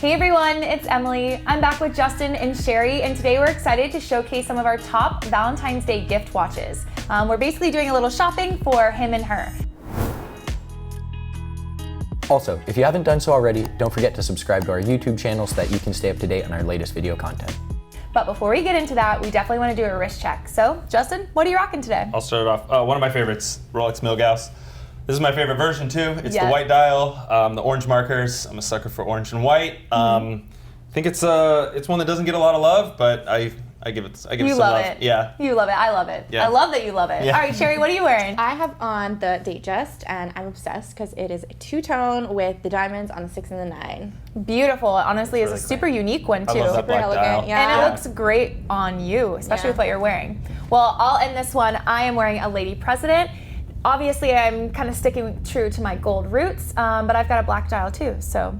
Hey everyone, it's Emily. I'm back with Justin and Sherry, and today we're excited to showcase some of our top Valentine's Day gift watches. We're basically doing a little shopping for him and her. Also, if you haven't done so already, don't forget to subscribe to our YouTube channel so that you can stay up to date on our latest video content. But before we get into that, we definitely want to do a wrist check. So, Justin, what are you rocking today? I'll start it off. One of my favorites, Rolex Milgauss. This is my favorite version too. It's the white dial, the orange markers. I'm a sucker for orange and white. I think it's one that doesn't get a lot of love, but I give it some love. You love it. Yeah. You love it. I love it. Yeah. I love that you love it. Yeah. All right, Sherry, what are you wearing? I have on the Date-just, and I'm obsessed because it is a two-tone with the diamonds on the 6 and the 9. Beautiful. Honestly, it's really a super unique one too. I love that Super black elegant, dial. yeah. And it looks great on you, especially Yeah. with what you're wearing. Well, I'll end this one. I am wearing a Lady President. Obviously, I'm kind of sticking true to my gold roots, but I've got a black dial too, so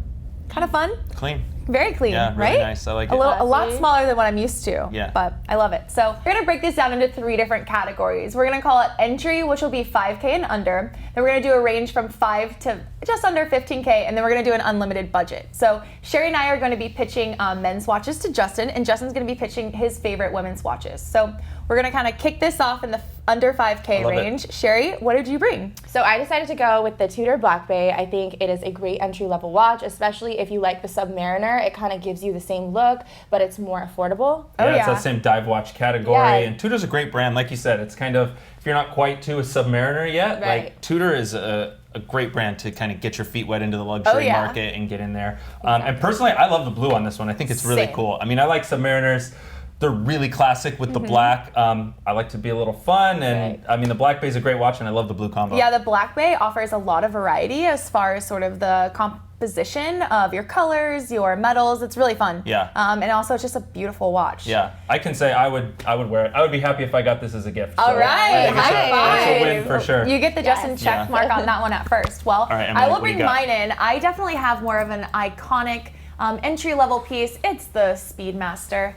kind of fun. Clean. Very clean, Yeah, really right? nice. I like it. A lot Classy. smaller than what I'm used to, Yeah. but I love it. So we're gonna break this down into 3 different categories. We're gonna call it entry, which will be 5K and under. Then we're gonna do a range from 5 to just under 15K, and then we're gonna do an unlimited budget. So Sherry and I are gonna be pitching men's watches to Justin, and Justin's gonna be pitching his favorite women's watches. So we're gonna kind of kick this off in the under 5K love it. range. Sherry, what did you bring? So I decided to go with the Tudor Black Bay. I think it is a great entry-level watch, especially if you like the Submariner. It kind of gives you the same look, but it's more affordable. Oh, It's yeah. that same dive watch category. Yeah. And Tudor's a great brand. Like you said, it's kind of, if you're not quite to a Submariner yet, Right. like Tudor is a great brand to kind of get your feet wet into the luxury yeah. market and get in there. And personally, I love the blue on this one. I think it's really Same. cool. I mean, I like Submariners. They're really classic with the black. I like to be a little fun, and Right. I mean, the Black Bay is a great watch, and I love the blue combo. Yeah, the Black Bay offers a lot of variety as far as sort of the composition of your colors, your metals. It's really fun. Yeah. And also, it's just a beautiful watch. Yeah, I can say I would wear it. I would be happy if I got this as a gift. All So right, I think high five. it's a win for sure. You get the Yes. Justin check Yeah. mark on that one at first. Well, right, Emily, I will what do you bring got? mine in. I definitely have more of an iconic entry-level piece. It's the Speedmaster.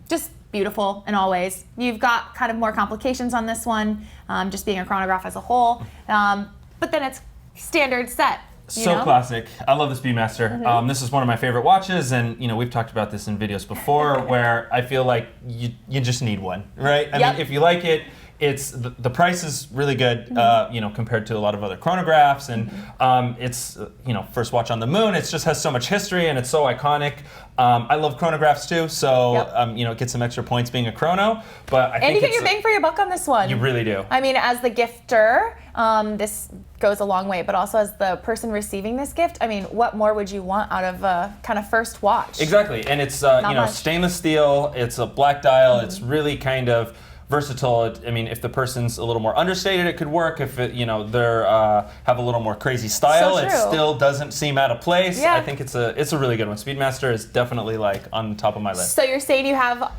Just beautiful in all ways. You've got kind of more complications on this one, just being a chronograph as a whole. But then it's standard set. You So know? classic. I love the Speedmaster. This is one of my favorite watches, and we've talked about this in videos before, where I feel like you just need one, right? I Yep. mean, if you like it, it's the price is really good, compared to a lot of other chronographs, and it's first watch on the moon. It just has so much history, and it's so iconic. I love chronographs too, so get some extra points being a chrono. But I think And you get it's your bang for your buck on this one. you really do. I mean, as the gifter, this goes a long way, but also as the person receiving this gift, I mean, what more would you want out of a kind of first watch? Exactly, and it's much. stainless steel. It's a black dial. It's really kind of versatile. I mean, if the person's a little more understated, it could work. If they're have a little more crazy style, So it true. still doesn't seem out of place. Yeah. I think it's a really good one. Speedmaster is definitely like on the top of my list. So you're saying you have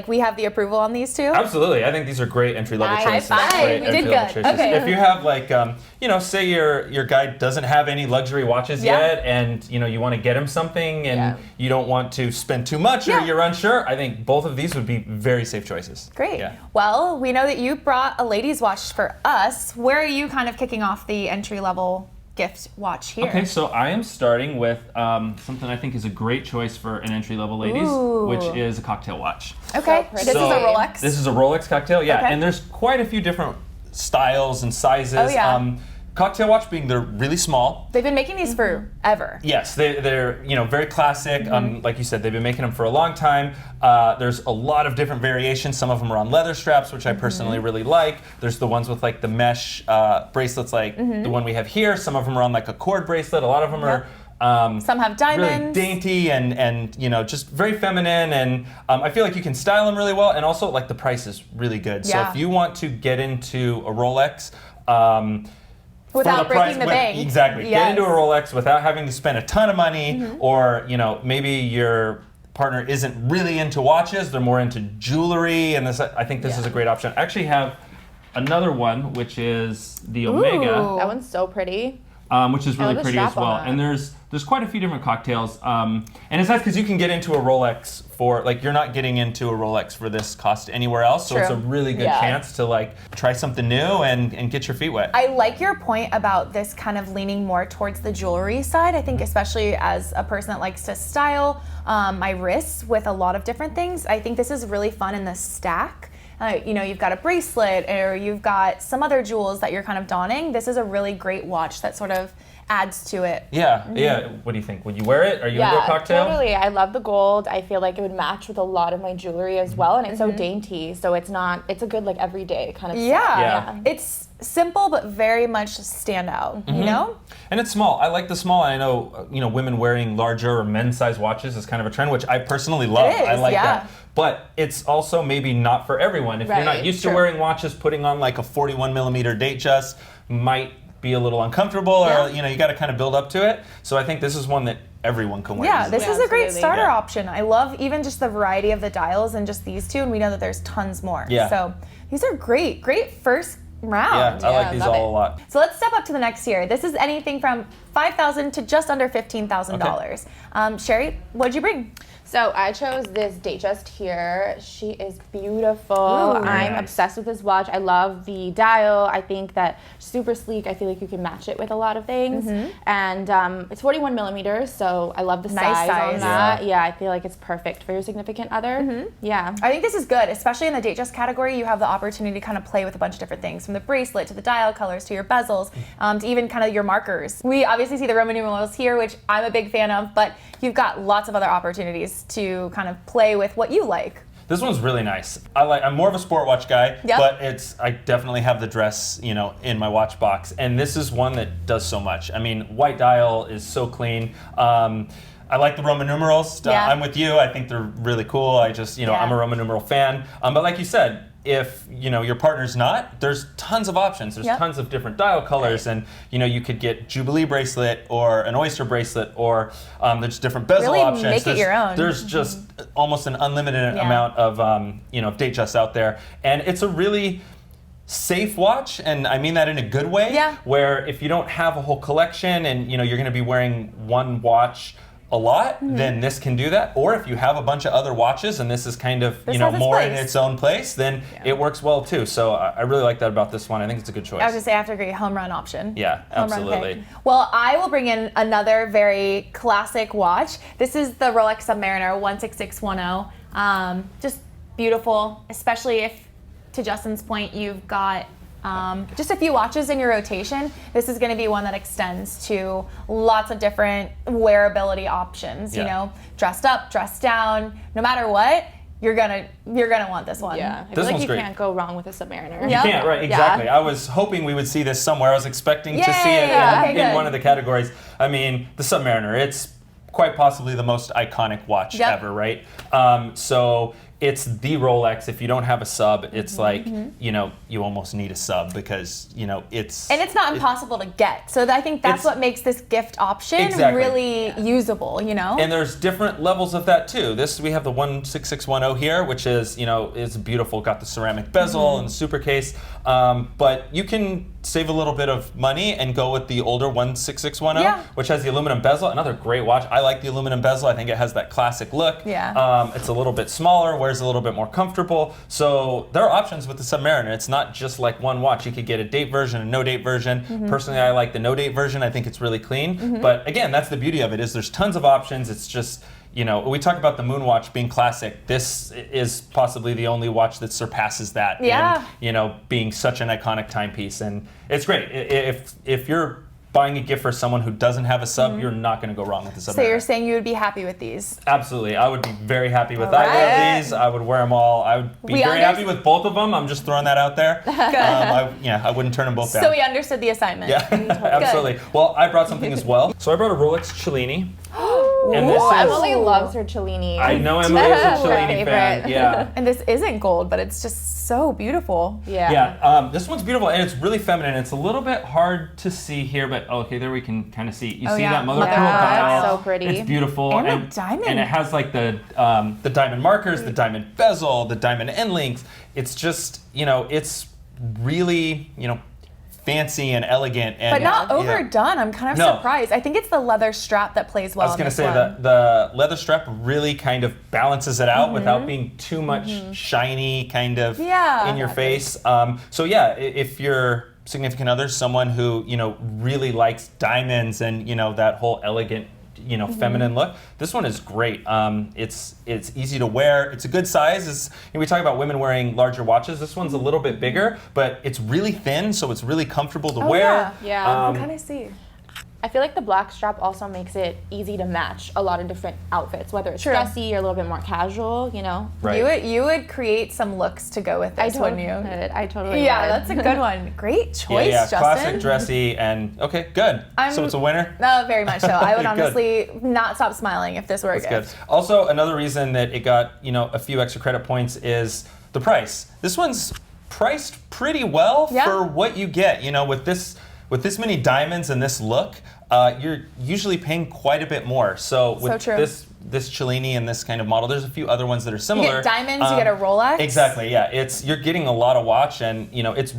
we have the approval on these two? Absolutely, I think these are great entry level Nice. choices. High five. Great We did entry-level good. choices. Okay. If you have like, say your guy doesn't have any luxury watches Yeah. yet, and you want to get him something, and Yeah. you don't want to spend too much, or Yeah. you're unsure, I think both of these would be very safe choices. Great. Yeah. Well, we know that you brought a ladies' watch for us. Where are you kind of kicking off the entry-level gift watch here? Okay, so I am starting with something I think is a great choice for an entry-level ladies, Ooh. which is a cocktail watch. Okay. So pretty. This is a So, Rolex. This is a Rolex Cocktail, yeah, Okay. and there's Quite a few different styles and sizes. Oh, yeah. Cocktail watch being they're really small. They've been making these forever. Yes, they're very classic. Like you said, they've been making them for a long time. There's a lot of different variations. Some of them are on leather straps, which I personally really like. There's the ones with like the mesh bracelets, like the one we have here. Some of them are on like a cord bracelet. A lot of them are. Some have Really diamonds. dainty and just very feminine, and I feel like you can style them really well, and also like the price is really good. So Yeah. if you want to get into a Rolex, Without for the breaking price, the bank. exactly, Yes. get into a Rolex without having to spend a ton of money, or maybe your partner isn't really into watches; they're more into jewelry, and I think this is a great option. I actually have another one, which is the Omega, Ooh. That one's so pretty. which is I really love the pretty as strap on well. that. And there's there's quite a few different cocktails. And it's nice because you can get into a Rolex for, like, you're not getting into a Rolex for this cost anywhere else, so True. it's a really good chance to, like, try something new and get your feet wet. I like your point about this kind of leaning more towards the jewelry side. I think especially as a person that likes to style my wrists with a lot of different things, I think this is really fun in the stack. You know, you've got a bracelet or you've got some other jewels that you're kind of donning. This is a really great watch that sort of adds to it. Yeah, yeah. What do you think? Would you wear it? Are you into a cocktail? Totally. I love the gold. I feel like it would match with a lot of my jewelry as well, and it's so dainty. So it's a good like everyday kind of Yeah. It's simple but very much stand out, you know? And it's small. I like the small. And I know, you know, women wearing larger or men's size watches is kind of a trend, which I personally love. It is, I like yeah. that. But it's also maybe not for everyone. If you're not used to wearing watches, putting on like a 41 millimeter Date-just might be a little uncomfortable, or you know, you got to kind of build up to it. So I think this is one that everyone can wear. Yeah, easily. this is a great Absolutely. starter option. I love even just the variety of the dials and just these two, and we know that there's tons more. Yeah. So these are great first round. Yeah, I like these love all it. a lot. So let's step up to the next tier. This is anything from $5,000 to just under $15,000. Sherry, what'd you bring? So I chose this Date-just here. She is beautiful. Ooh, I'm nice. obsessed with this watch. I love the dial. I think that super sleek. I feel like you can match it with a lot of things. And it's 41 millimeters, so I love the Nice size size. on that. Yeah, I feel like it's perfect for your significant other. Yeah. I think this is good, especially in the Date-just category. You have the opportunity to kind of play with a bunch of different things, from the bracelet to the dial colors to your bezels, to even kind of your markers. We obviously see the Roman numerals here, which I'm a big fan of, but you've got lots of other opportunities to kind of play with what you like. This one's really nice. I'm more of a sport watch guy, Yep. but I definitely have the dress, you know, in my watch box, and this is one that does so much. I mean, white dial is so clean. I like the Roman numerals. Yeah. I'm with you. I think they're really cool. I just, you know, Yeah. I'm a Roman numeral fan. But like you said, if you know your partner's not, there's tons of options. There's Yep. tons of different dial colors, and you know you could get Jubilee bracelet or an oyster bracelet, or there's different bezel Really options. make it There's- your own. There's just almost an unlimited Yeah. amount of you know, Date-just out there, and it's a really safe watch, and I mean that in a good way. Yeah. Where if you don't have a whole collection, and you know you're going to be wearing one watch a lot, then this can do that. Or if you have a bunch of other watches and this is kind of This you know has its more in place. its own place, then it works well too. So I really like that about this one. I think it's a good choice. I was gonna say, I have to agree, home run option. Yeah, Home run absolutely. pick. Well, I will bring in another very classic watch. This is the Rolex Submariner 16610. Just beautiful, especially if, to Justin's point, you've got just a few watches in your rotation. This is going to be one that extends to lots of different wearability options. You Yeah. know, dressed up, dressed down, no matter what, you're gonna want this one. Yeah. I This feel like one's you great. can't go wrong with a Submariner. You Yep. can't, right? Exactly. I was hoping we would see this somewhere. I was expecting to see it Yay! Okay, in good. one of the categories. I mean, the Submariner, it's quite possibly the most iconic watch Yep. ever, right? So it's the Rolex. If you don't have a sub, it's like, you know, you almost need a sub because, you know, it's... And it's not impossible to get. So I think that's It's- what makes this gift option Exactly. really usable, you know? And there's different levels of that too. We have the 16610 here, which is, you know, is beautiful. Got the ceramic bezel and the super case. But you can save a little bit of money and go with the older 16610, Yeah. which has the aluminum bezel. Another great watch. I like the aluminum bezel. I think it has that classic look. Yeah. It's a little bit smaller, wears a little bit more comfortable. So there are options with the Submariner. It's not just like one watch. You could get a date version, a no date version. Personally, I like the no date version. I think it's really clean. But again, that's the beauty of it, is there's tons of options. It's just, you know, we talk about the Moon watch being classic. This is possibly the only watch that surpasses that Yeah. in, you know, being such an iconic timepiece. And it's great. If you're buying a gift for someone who doesn't have a sub, you're not going to go wrong with the Submariner. So you're saying you would be happy with these? Absolutely. I would be very happy with All either right. of these. I would wear them all. I would be We very happy with both of them. I'm just throwing that out there. I wouldn't turn them both down. So we understood the assignment. Yeah, absolutely. Well, I brought something as well. So I brought a Rolex Cellini. And this Oh, is, Emily loves her Cellini. I know Emily is a Her Cellini fan. favorite. Yeah. And this isn't gold, but it's just so beautiful. Yeah. Yeah, this one's beautiful and it's really feminine. It's a little bit hard to see here, but okay, there we can kind of see. You Oh, see yeah. that mother of Yeah, pearl that's dial? so pretty. It's beautiful And the diamond. and it has like the diamond markers, the diamond bezel, the diamond end links. It's just, you know, it's really, you know, fancy and elegant, and But not yeah. overdone. I'm kind of No. surprised. I think it's the leather strap that plays well. I was going to say one. that the leather strap really kind of balances it out without being too much shiny kind of Yeah. in your face. So yeah, if your significant other, someone who, you know, really likes diamonds and, you know, that whole elegant, you know, feminine look, this one is great. It's easy to wear. It's a good size. We talk about women wearing larger watches. This one's a little bit bigger, but it's really thin, so it's really comfortable to wear. Yeah. I'm kind of see. I feel like the black strap also makes it easy to match a lot of different outfits, whether it's True. dressy or a little bit more casual, you know? Right. You would create some looks to go with this, wouldn't you? I totally Yeah, would. that's a good one. Great choice, yeah, Justin. classic, dressy, and okay, good. So it's a winner? Very much so. I would Good. honestly not stop smiling if this were a That's good. gift. Also, another reason that it got, you know, a few extra credit points is the price. This one's priced pretty well Yeah. for what you get. You know, with this many diamonds and this look, you're usually paying quite a bit more. So with true. this Cellini and this kind of model, there's a few other ones that are similar. You get diamonds, you get a Rolex. Exactly, yeah. You're getting a lot of watch, and you know, it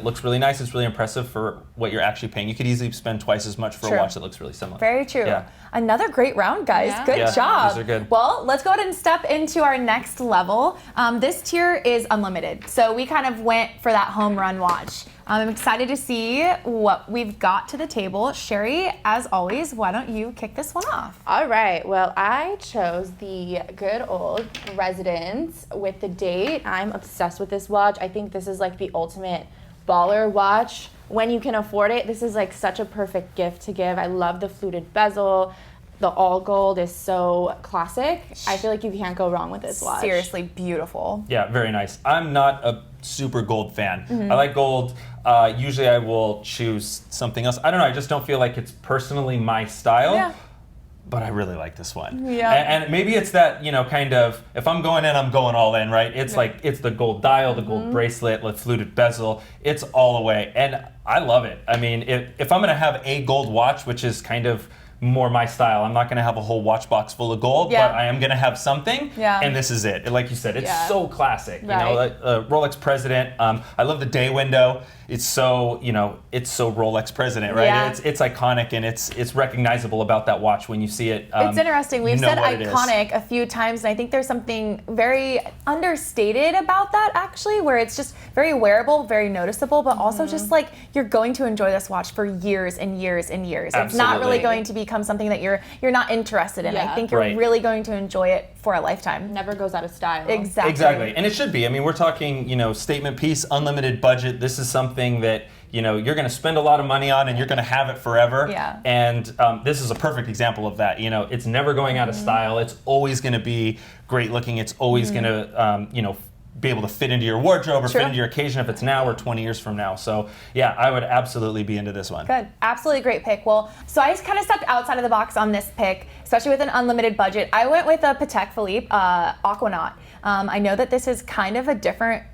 looks really nice. It's really impressive for what you're actually paying. You could easily spend twice as much for True. a watch that looks really similar. Very true. Yeah. Another great round, guys. Yeah. Good Yeah, job. these are good. Well, let's go ahead and step into our next level. This tier is unlimited. So we kind of went for that home run watch. I'm excited to see what we've got to the table. Sherry, as always, why don't you kick this one off? All right, well, I chose the good old President with the date. I'm obsessed with this watch. I think this is like the ultimate baller watch. When you can afford it, this is like such a perfect gift to give. I love the fluted bezel. The all gold is so classic. I feel like you can't go wrong with this watch. Seriously beautiful. Yeah, very nice. I'm not a super gold fan. Mm-hmm. I like gold. Usually I will choose something else. I don't know, I just don't feel like it's personally my style. Yeah. But I really like this one. Yeah. And maybe it's that, you know, kind of, if I'm going in, I'm going all in, right? It's like, it's the gold dial, the gold bracelet, the fluted bezel. It's all the way. And I love it. I mean, if I'm going to have a gold watch, which is kind of more my style. I'm not going to have a whole watch box full of gold, Yeah. but I am going to have something, Yeah. and this is it. Like you said, it's Yeah. so classic. Right. You know, Rolex President. I love the day window. It's so, you know, it's so Rolex President, right? Yeah. It's iconic, and it's recognizable about that watch when you see it. It's interesting. We've you know said what it is. iconic a few times, and I think there's something very understated about that, actually, where it's just very wearable, very noticeable, but also just like you're going to enjoy this watch for years and years and years. It's not really Absolutely. going to become something that you're not interested in. I Yeah. think you're Right. really going to enjoy it for a lifetime. Never goes out of style. Exactly. Exactly, and it should be. I mean, we're talking, you know, statement piece, unlimited budget. This is something that, you know, you're going to spend a lot of money on, and you're going to have it forever. Yeah. And this is a perfect example of that. You know, it's never going out of style. It's always going to be great looking. It's always going to, you know, be able to fit into your wardrobe or True. fit into your occasion if it's now or 20 years from now. So yeah, I would absolutely be into this one. Good. Absolutely great pick. Well, so I just kind of stepped outside of the box on this pick, especially with an unlimited budget. I went with a Patek Philippe Aquanaut. I know that this is kind of a different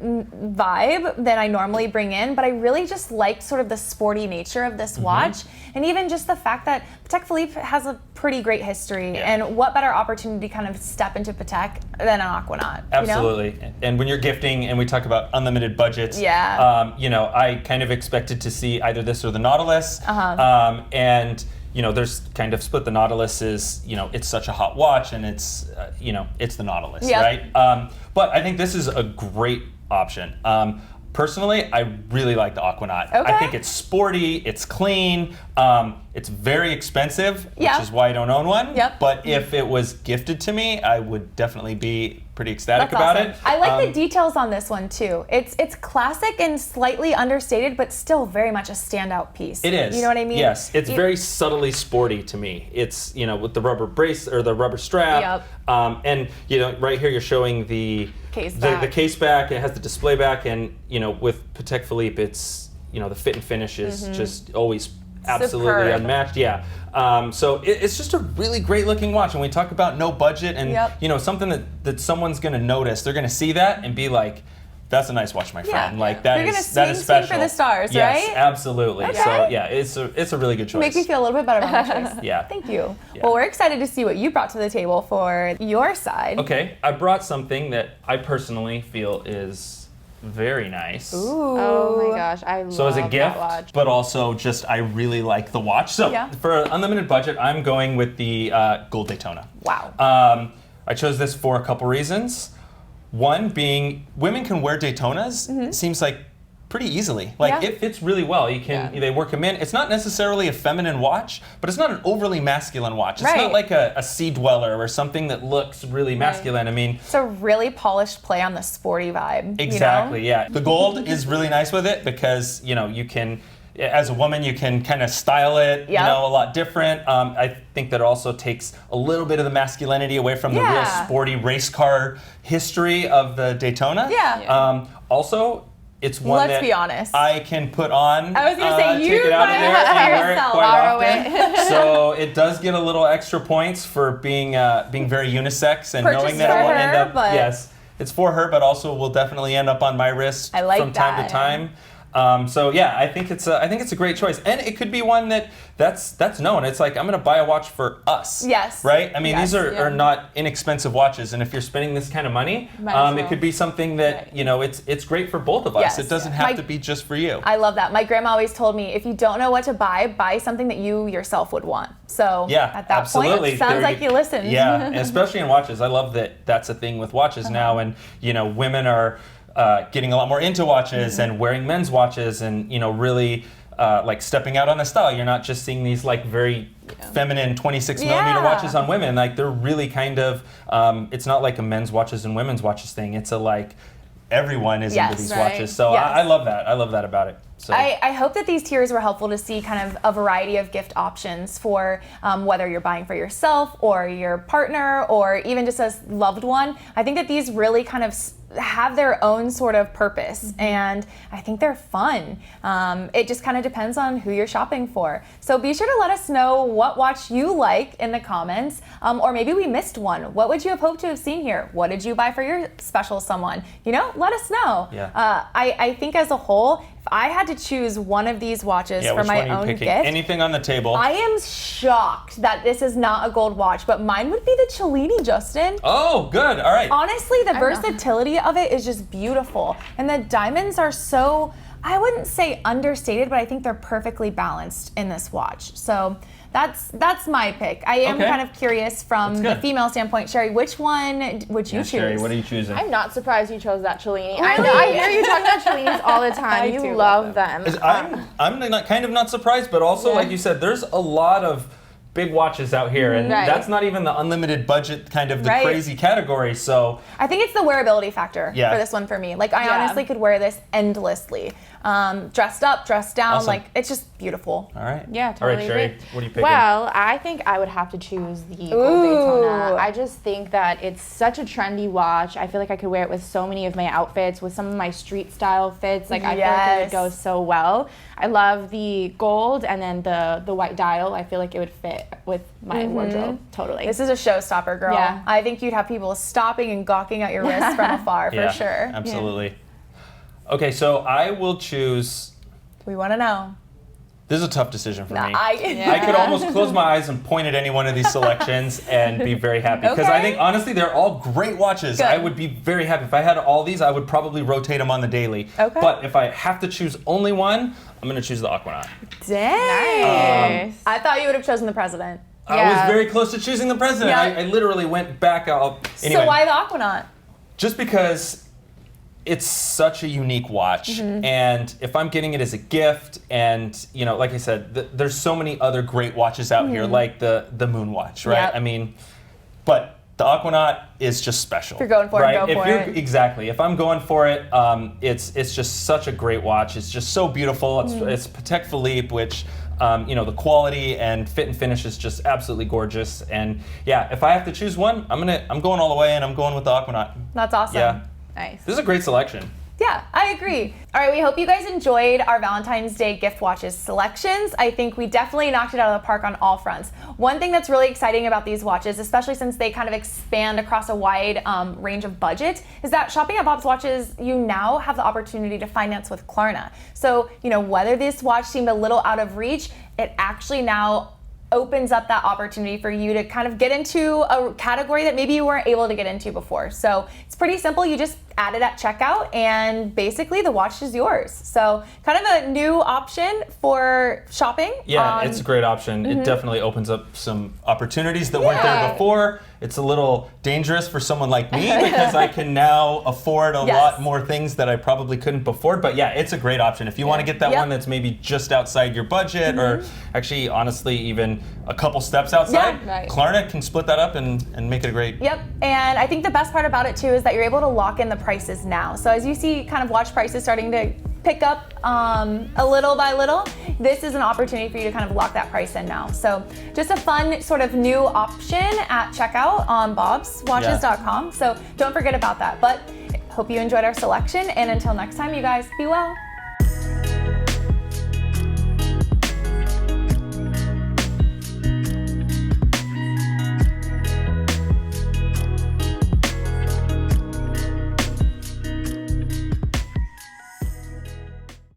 vibe than I normally bring in, but I really just liked sort of the sporty nature of this watch, and even just the fact that Patek Philippe has a pretty great history, Yeah. and what better opportunity to kind of step into Patek than an Aquanaut? You know? Absolutely. And when you're gifting, and we talk about unlimited budgets, Yeah. you know, I kind of expected to see either this or the Nautilus. And, you know, there's kind of split. The Nautilus is, you know, it's such a hot watch, and it's, you know, it's the Nautilus, Yep. right? But I think this is a great option. Personally, I really like the Aquanaut. Okay. I think it's sporty, it's clean, it's very expensive, Yeah. which is why I don't own one. Yep. But if it was gifted to me, I would definitely be pretty ecstatic That's about awesome. it. I like the details on this one too. It's classic and slightly understated, but still very much a standout piece. It is. You know what I mean? Yes, it's You- very subtly sporty to me. It's, you know, with the rubber brace or the rubber strap. Yep. And, you know, right here you're showing the Case the back. case back. It has the display back, and, you know, with Patek Philippe, it's, you know, the fit and finish is just always absolutely Superb. unmatched. Yeah. So it's just a really great looking watch. When we talk about no budget and, Yep. you know, something that someone's going to notice, they're going to see that and be like, that's a nice watch, my friend. Like that You're is gonna that is swing special. for the stars, yes, right? absolutely. Okay. So yeah, it's a really good choice. Make me feel a little bit better about my choice. Yeah. Thank you. Yeah. Well, we're excited to see what you brought to the table for your side. Okay, I brought something that I personally feel is very nice. Ooh. Oh my gosh, I love So as a that gift, watch. but also just I really like the watch. So Yeah. for unlimited budget, I'm going with the gold Daytona. Wow. I chose this for a couple reasons. One being women can wear Daytonas. Seems like pretty easily. Like Yeah. it fits really well. You can they work them in. It's not necessarily a feminine watch, but it's not an overly masculine watch. It's Right. not like a sea dweller or something that looks really masculine. I mean, It's a really polished play on the sporty vibe. exactly, You know? yeah. The gold is really nice with it because, you can, as a woman, you can kind of style it, Yep. a lot different. I think that it also takes a little bit of the masculinity away from the real Yeah. sporty race car history of the Daytona. Yeah. Also, it's one Let's that be honest. I can put on. I was gonna say, take you it out of might there have and wear it yourself. quite Borrow often. So it does get a little extra points for being very unisex and Purchased knowing that for it will her, end up. but- Yes, it's for her, but also will definitely end up on my wrist I like from time that. to time. So yeah, I think it's a great choice, and it could be one that's known. It's like I'm gonna buy a watch for us. Yes. Right. I mean, Yes, these are, yeah. are not inexpensive watches, and if you're spending this kind of money, Might as it well. could be something that it's great for both of us. Yes. It doesn't have My- to be just for you. I love that. My grandma always told me, if you don't know what to buy something that you yourself would want. So Yeah, at that absolutely. point, sounds There like you listened. Yeah, and especially in watches. I love that that's a thing with watches now, and women are getting a lot more into watches and wearing men's watches, and really like stepping out on the style. You're not just seeing these like very feminine 26 millimeter Yeah. watches on women. Like they're really kind of. It's not like a men's watches and women's watches thing. It's a like everyone is Yes, into these right. watches. So Yes. I love that. I love that about it. So. I hope that these tiers were helpful to see kind of a variety of gift options for whether you're buying for yourself or your partner or even just a loved one. I think that these really kind of have their own sort of purpose, and I think they're fun. It just kind of depends on who you're shopping for. So be sure to let us know what watch you like in the comments, or maybe we missed one. What would you have hoped to have seen here? What did you buy for your special someone? Let us know. Yeah. I think as a whole, if I had to choose one of these watches yeah, for which my one are you own picking? gift, Anything on the table? I am shocked that this is not a gold watch, but mine would be the Cellini, Justin. Oh, good. All right. Honestly, the know. versatility of it is just beautiful. And the diamonds are so, I wouldn't say understated, but I think they're perfectly balanced in this watch. So that's my pick. I am Okay. kind of curious from That's the good. female standpoint. Sherry, which one would you choose? Sherry, what are you choosing? I'm not surprised you chose that Cellini. I hear you talk about Cellinis all the time. I You do love love them. I'm not, kind of not surprised, but also, Yeah. like you said, there's a lot of big watches out here, and Right. that's not even the unlimited budget kind of the Right. crazy category. So I think it's the wearability factor Yeah. for this one for me. Like I Yeah. honestly could wear this endlessly. Dressed up, dressed down, Awesome. like it's just beautiful. all right, Yeah, All totally. right, Sherry, agree. what are you picking? Well, I think I would have to choose the Gold Ooh. Daytona. I just think that it's such a trendy watch. I feel like I could wear it with so many of my outfits, with some of my street style fits. Like I feel like it would Yes. go so well. I love the gold and then the white dial. I feel like it would fit with my wardrobe totally. This is a showstopper, girl. Yeah. I think you'd have people stopping and gawking at your wrist from afar for Yeah, sure. absolutely. Okay, so I will choose. We want to know. This is a tough decision for me. I I could almost close my eyes and point at any one of these selections and be very happy. Because I Okay. think, honestly, they're all great watches. Good. I would be very happy. If I had all these, I would probably rotate them on the daily. Okay. But if I have to choose only one, I'm going to choose the Aquanaut. Dang. Nice. I thought you would have chosen the president. I Yeah. was very close to choosing the president. Yeah. I literally went back. Anyway, So why the Aquanaut? just because it's such a unique watch, Mm-hmm. and if I'm getting it as a gift, and like I said, there's so many other great watches out here, like the Moon Watch, right? Mm-hmm. Yep. I mean, but the Aquanaut is just special. If you're going for it, right? go for it. Exactly. If I'm going for it, it's just such a great watch. It's just so beautiful. It's Patek Philippe, which. The quality and fit and finish is just absolutely gorgeous. And yeah, if I have to choose one, I'm going all the way, and I'm going with the Aquanaut. That's awesome. Yeah, Nice. this is a great selection. Yeah, I agree. All right, we hope you guys enjoyed our Valentine's Day gift watches selections. I think we definitely knocked it out of the park on all fronts. One thing that's really exciting about these watches, especially since they kind of expand across a wide range of budget, is that shopping at Bob's Watches, you now have the opportunity to finance with Klarna. So, whether this watch seemed a little out of reach, it actually now opens up that opportunity for you to kind of get into a category that maybe you weren't able to get into before. So it's pretty simple. You just add it at checkout, and basically the watch is yours. So kind of a new option for shopping. Yeah, it's a great option. It definitely opens up some opportunities that weren't there before. It's a little dangerous for someone like me because I can now afford a lot more things that I probably couldn't before. But yeah, it's a great option. If you want to get that one that's maybe just outside your budget or actually, honestly, even a couple steps outside, Klarna can split that up and make it a great. Yep, and I think the best part about it too is that you're able to lock in the prices now. So as you see kind of watch prices starting to pick up a little by little, this is an opportunity for you to kind of lock that price in now. So just a fun sort of new option at checkout on bobswatches.com. So don't forget about that. But hope you enjoyed our selection, and until next time, you guys, be well.